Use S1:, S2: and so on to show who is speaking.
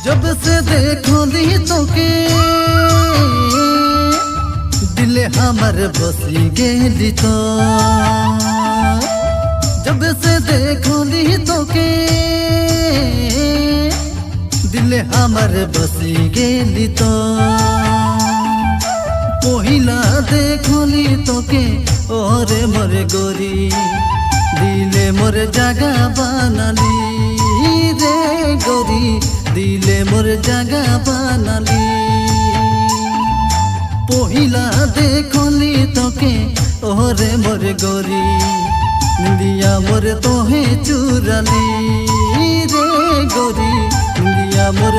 S1: जब से देखो ली तोके दिले हमर बसी गेली तो। जब से देखो ली तोके दिले हमर बसी गेली तो। पहिला देखो ली तोके ओरे मोर गोरी दिले मोर जागा बानाली रे गोरी दिले मोर जागा बानाली। पहिला देखली तोके ओरे मोर गोरी निंदिया मोर तोहे चुराली रे गोरी निंदिया मोर